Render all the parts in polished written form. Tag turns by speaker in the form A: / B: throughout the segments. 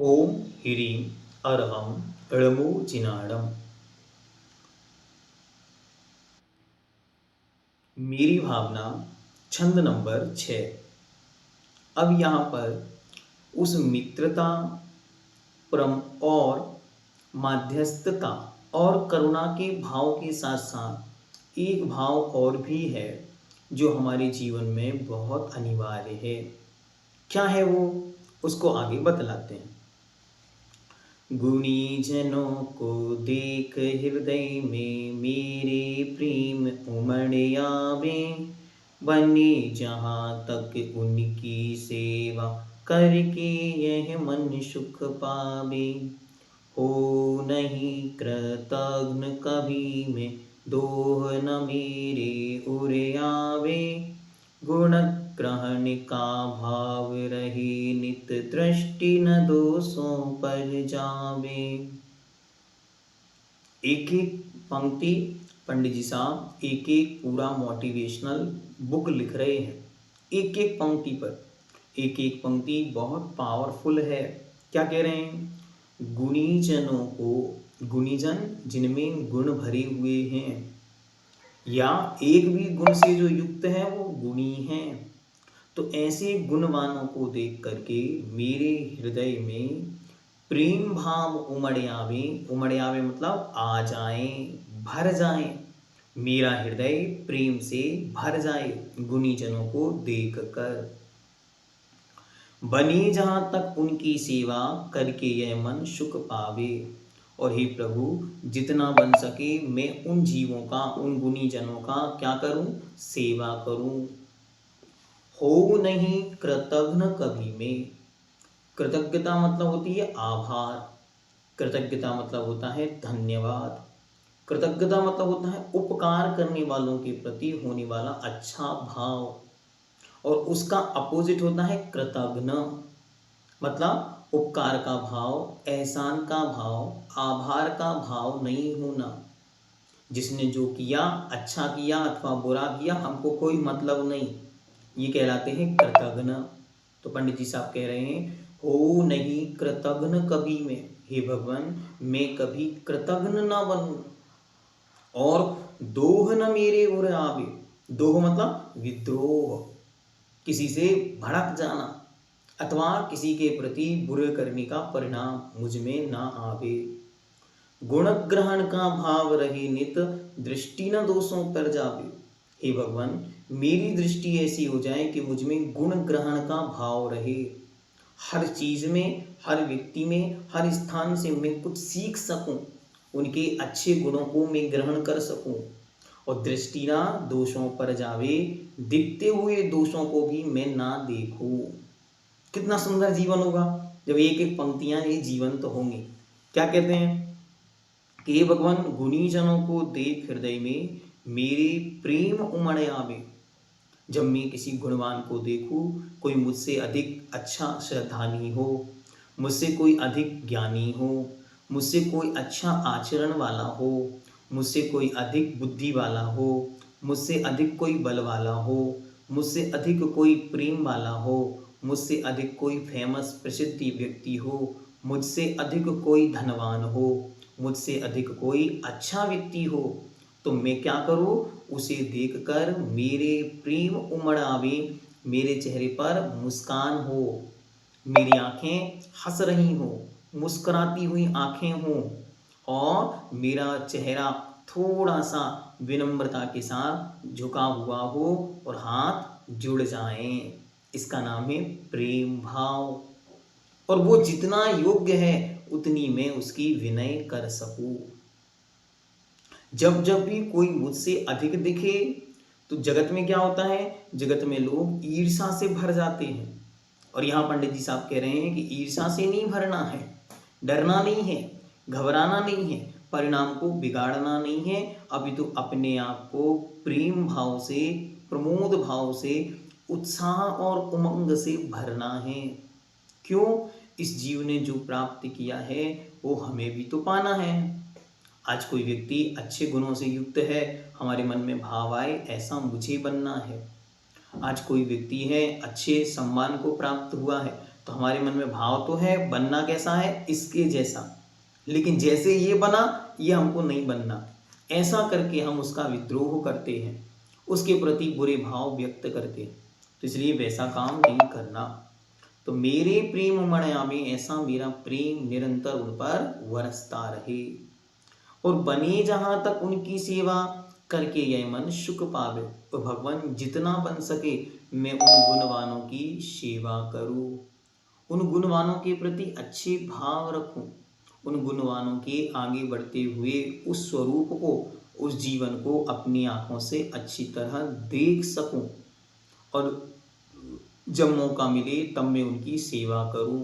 A: ओम ह्रीं अरहं ळमोचिनाडम। मेरी भावना छंद नंबर 6। अब यहाँ पर उस मित्रता, प्रेम और माध्यस्थता और करुणा के भाव के साथ साथ एक भाव और भी है जो हमारे जीवन में बहुत अनिवार्य है। क्या है वो, उसको आगे बतलाते हैं। गुणी जनों को देख हृदय में मेरे प्रेम उमड़ आवे, बने जहाँ तक उनकी सेवा करके यह मन सुख पावे। हो नहीं कृतघ्न कभी में दोह न मेरे उर आवे, गुण ग्रहण का भाव रहे नित दृष्टि न दोषों पर जावे। एक एक पंक्ति पंडित जी साहब एक एक पूरा मोटिवेशनल बुक लिख रहे हैं। एक एक पंक्ति पर एक एक पंक्ति बहुत पावरफुल है। क्या कह रहे हैं? गुणीजनों को, गुणीजन जिनमें गुण भरे हुए हैं या एक भी गुण से जो युक्त है वो गुणी हैं। तो ऐसे गुणवानों को देख करके मेरे हृदय में प्रेम भाव उमड़ आवे। उमड़ आवे मतलब आ जाए, भर जाए। मेरा हृदय प्रेम से भर जाए गुणीजनों को देख कर। बने जहाँ तक उनकी सेवा करके यह मन सुख पावे। और हे प्रभु, जितना बन सके मैं उन जीवों का, उन गुणीजनों का क्या करूं? सेवा करूं। हो नहीं कृतघ्न कभी में। कृतज्ञता मतलब होती है आभार। कृतज्ञता मतलब होता है धन्यवाद। कृतज्ञता मतलब होता है उपकार करने वालों के प्रति होने वाला अच्छा भाव। और उसका अपोजिट होता है कृतघ्न, मतलब उपकार का भाव, एहसान का भाव, आभार का भाव नहीं होना। जिसने जो किया, अच्छा किया अथवा बुरा किया, हमको कोई मतलब नहीं, ये कहलाते हैं कृतघ्न। तो पंडित जी साहब कह रहे हैं, हो नहीं कृतघ्न कभी में। हे भगवान, मैं कभी कृतघ्न ना बनूं और दोह न मेरे उर आवे। दोह मतलब विद्रोह, किसी से भड़क जाना अथवा किसी के प्रति बुरे करने का परिणाम मुझ में ना आवे। गुण ग्रहण का भाव रहे नित दृष्टि न दोषों पर जावे। हे भगवान, मेरी दृष्टि ऐसी हो जाए कि मुझ में गुण ग्रहण का भाव रहे। हर चीज में, हर व्यक्ति में, हर स्थान से मैं कुछ सीख सकूं, उनके अच्छे गुणों को मैं ग्रहण कर सकूं। और दृष्टि ना दोषों पर जावे, दिखते हुए दोषों को भी मैं ना देखूं। कितना सुंदर जीवन होगा जब एक एक पंक्तियां ये जीवन तो होंगी। क्या कहते हैं कि हे भगवान, गुणीजनों को देख हृदय में मेरे प्रेम उमड़ आवे। जब मैं किसी गुणवान को देखूं, कोई मुझसे अधिक अच्छा श्रद्धानी हो, मुझसे कोई अधिक ज्ञानी हो, मुझसे कोई अच्छा आचरण वाला हो, मुझसे कोई अधिक बुद्धि वाला हो, मुझसे अधिक कोई बल वाला हो, मुझसे अधिक कोई प्रेम वाला हो, मुझसे अधिक कोई फेमस प्रसिद्धि व्यक्ति हो, मुझसे अधिक कोई धनवान हो, मुझसे अधिक कोई अच्छा व्यक्ति हो, तो मैं क्या करूं? उसे देखकर मेरे प्रेम उमड़ आवे, मेरे चेहरे पर मुस्कान हो, मेरी आंखें हंस रही हो, मुस्कुराती हुई आंखें हों और मेरा चेहरा थोड़ा सा विनम्रता के साथ झुका हुआ हो और हाथ जुड़ जाएं। इसका नाम है प्रेम भाव। और वो जितना योग्य है उतनी मैं उसकी विनय कर सकूं। जब जब भी कोई मुझसे अधिक दिखे तो जगत में क्या होता है? जगत में लोग ईर्ष्या से भर जाते हैं। और यहाँ पंडित जी साहब कह रहे हैं कि ईर्ष्या से नहीं भरना है, डरना नहीं है, घबराना नहीं है, परिणाम को बिगाड़ना नहीं है। अभी तो अपने आप को प्रेम भाव से, प्रमोद भाव से, उत्साह और उमंग से भरना है। क्यों? इस जीव ने जो प्राप्त किया है वो हमें भी तो पाना है। आज कोई व्यक्ति अच्छे गुणों से युक्त है, हमारे मन में भाव आए ऐसा मुझे बनना है। आज कोई व्यक्ति है, अच्छे सम्मान को प्राप्त हुआ है, तो हमारे मन में भाव तो है, बनना कैसा है, इसके जैसा, लेकिन जैसे ये बना ये हमको नहीं बनना, ऐसा करके हम उसका विद्रोह करते हैं, उसके प्रति बुरे भाव व्यक्त करते हैं। तो इसलिए वैसा काम नहीं करना। तो मेरे प्रेम मणया में ऐसा मेरा प्रेम निरंतर उन पर बरसता रहे, और बने जहां तक उनकी सेवा, करके यह मन सुख पावे। तो भगवान जितना बन सके मैं उन गुणवानों की सेवा करूं, उन गुणवानों के प्रति अच्छे भाव रखूं, उन गुणवानों के आगे बढ़ते हुए उस स्वरूप को, उस जीवन को अपनी आंखों से अच्छी तरह देख सकूं, और जब मौका मिले तब मैं उनकी सेवा करूं।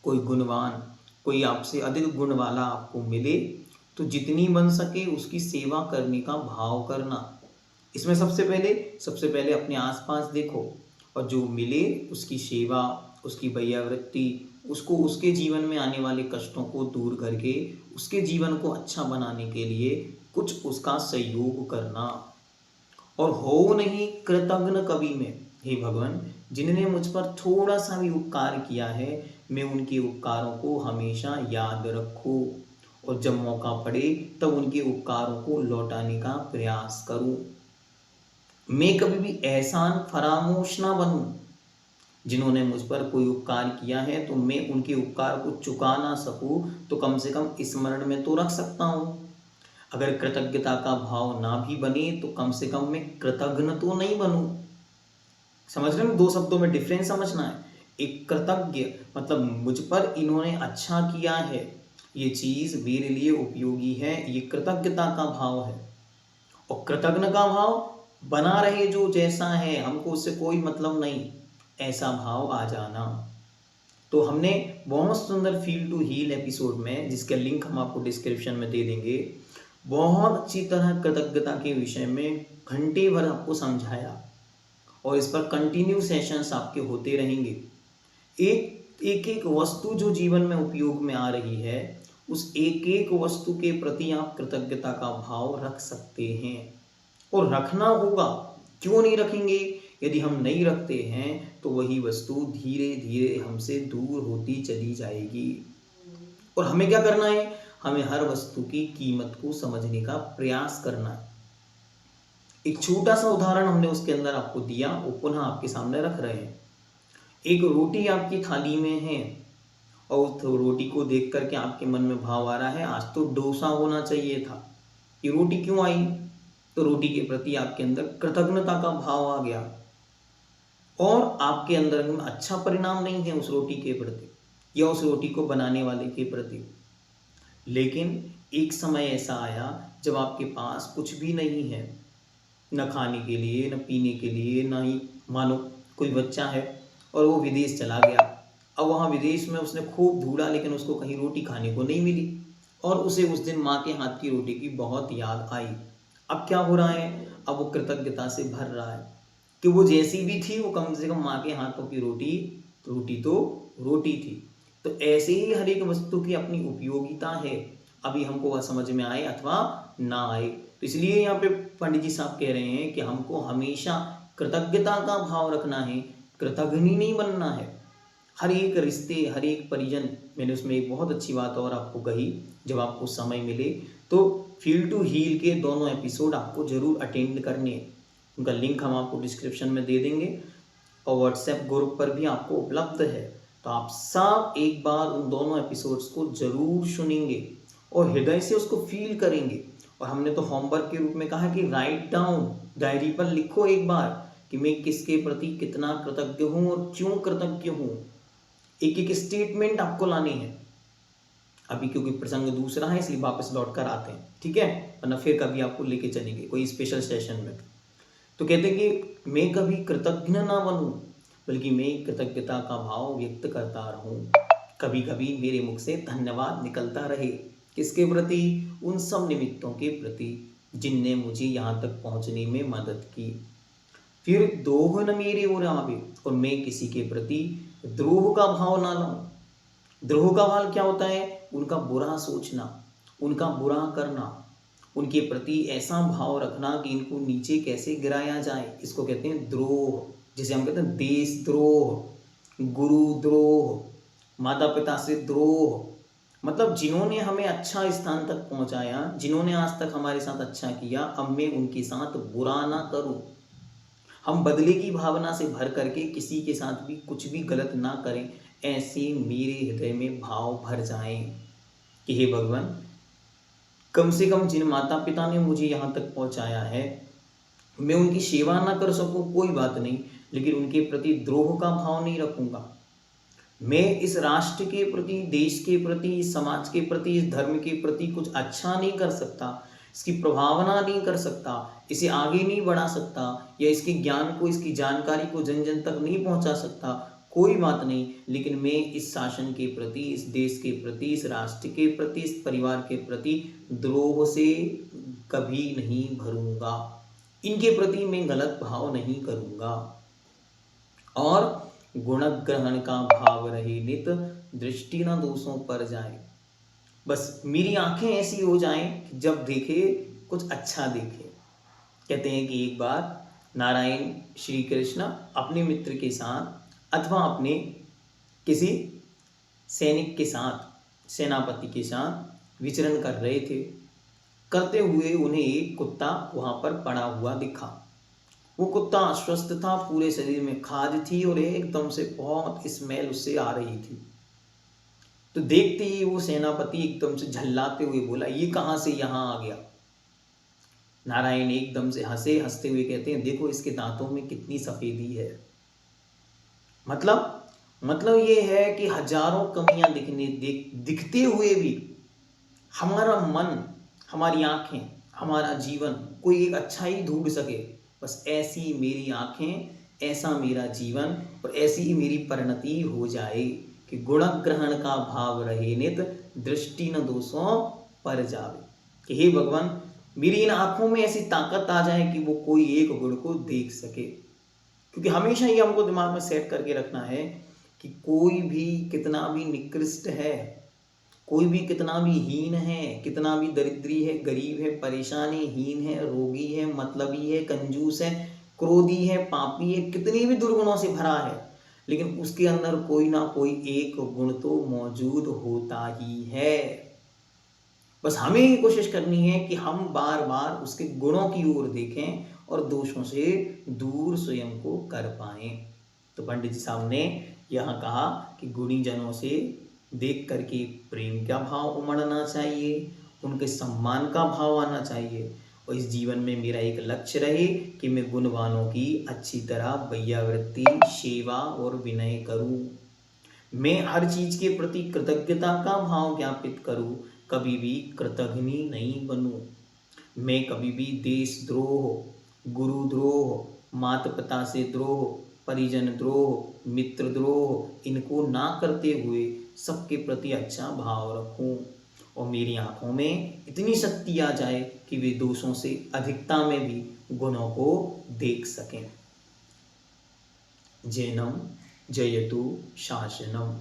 A: कोई गुणवान, कोई आपसे अधिक गुण वाला आपको मिले तो जितनी बन सके उसकी सेवा करने का भाव करना। इसमें सबसे पहले अपने आसपास देखो, और जो मिले उसकी सेवा, उसकी वैयावृत्ति, उसको उसके जीवन में आने वाले कष्टों को दूर करके उसके जीवन को अच्छा बनाने के लिए कुछ उसका सहयोग करना। और हो नहीं कृतघ्न कभी में, हे भगवान जिन्होंने मुझ पर थोड़ा सा भी उपकार किया है मैं उनके उपकारों को हमेशा याद रखूं, और जब मौका पड़े तब उनके उपकारों को लौटाने का प्रयास करूं। मैं कभी भी एहसान फरामोश ना बनूं। जिन्होंने मुझ पर कोई उपकार किया है तो मैं उनके उपकार को चुका ना सकूं तो कम से कम स्मरण में तो रख सकता हूं। अगर कृतज्ञता का भाव ना भी बने तो कम से कम मैं कृतघ्न तो नहीं बनूं। समझ रहे हैं? दो शब्दों में डिफरेंस समझना है। एक कृतज्ञ मतलब मुझ पर इन्होंने अच्छा किया है, ये चीज मेरे लिए उपयोगी है, ये कृतज्ञता का भाव है। और कृतज्ञ का भाव बना रहे जो जैसा है, हमको उससे कोई मतलब नहीं, ऐसा भाव आ जाना। तो हमने बहुत सुंदर फील टू हील एपिसोड में, जिसका लिंक हम आपको डिस्क्रिप्शन में दे देंगे, बहुत अच्छी तरह कृतज्ञता के विषय में घंटे भर आपको समझाया, और इस पर कंटिन्यू सेशंस आपके होते रहेंगे। एक वस्तु जो जीवन में उपयोग में आ रही है उस एक एक वस्तु के प्रति आप कृतज्ञता का भाव रख सकते हैं, और रखना होगा। क्यों नहीं रखेंगे? यदि हम नहीं रखते हैं तो वही वस्तु धीरे धीरे हमसे दूर होती चली जाएगी। और हमें क्या करना है? हमें हर वस्तु की कीमत को समझने का प्रयास करना है। एक छोटा सा उदाहरण हमने उसके अंदर आपको दिया, वो पुनः आपके सामने रख रहे हैं। एक रोटी आपकी थाली में है, और उस रोटी को देख करके आपके मन में भाव आ रहा है आज तो डोसा होना चाहिए था। ये रोटी क्यों आई? तो रोटी के प्रति आपके अंदर कृतज्ञता का भाव आ गया, और आपके अंदर में अच्छा परिणाम नहीं है उस रोटी के प्रति या उस रोटी को बनाने वाले के प्रति। लेकिन एक समय ऐसा आया जब आपके पास कुछ भी नहीं है, न खाने के लिए, न पीने के लिए, न ही मानो कोई बच्चा है और वो विदेश चला गया। अब वहाँ विदेश में उसने खूब ढूंढा लेकिन उसको कहीं रोटी खाने को नहीं मिली, और उसे उस दिन माँ के हाथ की रोटी की बहुत याद आई। अब क्या हो रहा है? अब वो कृतज्ञता से भर रहा है कि वो जैसी भी थी वो कम से कम माँ के हाथों की रोटी, रोटी तो रोटी थी। तो ऐसे ही हर एक वस्तु की अपनी उपयोगिता है, अभी हमको वह समझ में आए अथवा ना आए। तो इसलिए यहाँ पे पंडित जी साहब कह रहे हैं कि हमको हमेशा कृतज्ञता का भाव रखना है, कृतघ्नी नहीं बनना है। हर एक रिश्ते, हर एक परिजन, मैंने उसमें एक बहुत अच्छी बात और आपको कही, जब आपको समय मिले तो फील टू हील के दोनों एपिसोड आपको जरूर अटेंड करने हैं। उनका लिंक हम आपको डिस्क्रिप्शन में दे देंगे, और व्हाट्सएप ग्रुप पर भी आपको उपलब्ध है। तो आप सब एक बार उन दोनों एपिसोड्स को जरूर सुनेंगे और हृदय से उसको फील करेंगे। और हमने तो होमवर्क के रूप में कहा कि राइट डाउन, डायरी पर लिखो एक बार कि मैं किसके प्रति कितना कृतज्ञ हूँ और क्यों कृतज्ञ हूँ। एक एक स्टेटमेंट आपको लानी है। अभी क्योंकि प्रसंग दूसरा है इसलिए वापस लौट कर आते हैं, ठीक है, वरना फिर कभी आपको लेके चलेंगे कोई स्पेशल सेशन में। तो कहते हैं कि मैं कभी कृतज्ञ ना बनूं, बल्कि मैं कृतज्ञता का भाव व्यक्त करता रहूं। कभी कभी मेरे मुख से धन्यवाद निकलता रहे, किसके प्रति? उन सब निमित्तों के प्रति जिनने मुझे यहाँ तक पहुँचने में मदद की। फिर दोह न मेरे ओर आवे, और मैं किसी के प्रति द्रोह का भाव ना लाऊं। द्रोह का भाव क्या होता है? उनका बुरा सोचना, उनका बुरा करना, उनके प्रति ऐसा भाव रखना कि इनको नीचे कैसे गिराया जाए, इसको कहते हैं द्रोह, जिसे हम कहते हैं देशद्रोह। गुरुद्रोह, माता पिता से द्रोह, मतलब जिन्होंने हमें अच्छा स्थान तक पहुंचाया, जिन्होंने आज तक हमारे साथ अच्छा किया, अब मैं उनके साथ बुरा ना करूं। हम बदले की भावना से भर करके किसी के साथ भी कुछ भी गलत ना करें, ऐसे मेरे हृदय में भाव भर जाएं कि हे भगवान, कम से कम जिन माता पिता ने मुझे यहाँ तक पहुँचाया है, मैं उनकी सेवा ना कर सकूं कोई बात नहीं, लेकिन उनके प्रति द्रोह का भाव नहीं रखूंगा। मैं इस राष्ट्र के प्रति, देश के प्रति, इस समाज के प्रति, इस धर्म के प्रति कुछ अच्छा नहीं कर सकता, इसकी प्रभावना नहीं कर सकता, इसे आगे नहीं बढ़ा सकता, या इसके ज्ञान को, इसकी जानकारी को जन जन तक नहीं पहुंचा सकता, कोई बात नहीं, लेकिन मैं इस शासन के प्रति, इस देश के प्रति, इस राष्ट्र के प्रति, इस परिवार के प्रति द्रोह से कभी नहीं भरूंगा। इनके प्रति मैं गलत भाव नहीं करूंगा। और गुणग्रहण का भाव रहे नित, दृष्टि न दोषों पर जाए। बस मेरी आंखें ऐसी हो जाएं कि जब देखे कुछ अच्छा देखे। कहते हैं कि एक बार नारायण श्री कृष्ण अपने मित्र के साथ अथवा अपने किसी सैनिक के साथ, सेनापति के साथ विचरण कर रहे थे। करते हुए उन्हें एक कुत्ता वहां पर पड़ा हुआ दिखा। वो कुत्ता अस्वस्थ था, पूरे शरीर में खाज थी और एकदम से बहुत स्मेल उससे आ रही थी। तो देखते ही वो सेनापति एकदम से झल्लाते हुए बोला, ये कहां से यहां आ गया। नारायण एकदम से हंसे, हंसते हुए कहते हैं, देखो इसके दांतों में कितनी सफेदी है। मतलब ये है कि हजारों कमियां दिखते हुए भी हमारा मन, हमारी आंखें, हमारा जीवन कोई एक अच्छा ही ढूंढ सके। बस ऐसी मेरी आंखें, ऐसा मेरा जीवन और ऐसी ही मेरी परिणति हो जाए कि गुणग्रहण का भाव रहे नित, दृष्टि न दोषों पर जावे। कि हे भगवान, मेरी इन आंखों में ऐसी ताकत आ जाए कि वो कोई एक गुण को देख सके। क्योंकि हमेशा ये हमको दिमाग में सेट करके रखना है कि कोई भी कितना भी निकृष्ट है, कोई भी कितना भी हीन है, कितना भी दरिद्री है, गरीब है, परेशानी हीन है, रोगी है, मतलबी है, कंजूस है, क्रोधी है, पापी है, कितनी भी दुर्गुणों से भरा है, लेकिन उसके अंदर कोई ना कोई एक गुण तो मौजूद होता ही है। बस हमें ये कोशिश करनी है कि हम बार बार उसके गुणों की ओर देखें और दोषों से दूर स्वयं को कर पाएं। तो पंडित जी साहब ने यहाँ कहा कि गुणी जनों से देख करके प्रेम का भाव उमड़ना चाहिए, उनके सम्मान का भाव आना चाहिए, और इस जीवन में मेरा एक लक्ष्य रहे कि मैं गुणवानों की अच्छी तरह वैयावृत्ति, सेवा और विनय करूं। मैं हर चीज के प्रति कृतज्ञता का भाव ज्ञापित करूं, कभी भी कृतघ्नि नहीं बनूं। मैं कभी भी देशद्रोह, गुरुद्रोह, माता पिता से द्रोह, परिजन द्रोह, मित्र द्रोह इनको ना करते हुए सबके प्रति अच्छा भाव रखूं, और मेरी आंखों में इतनी शक्ति आ जाए कि वे दोषों से अधिकता में भी गुणों को देख सकें। जैनम जयतु शासनम।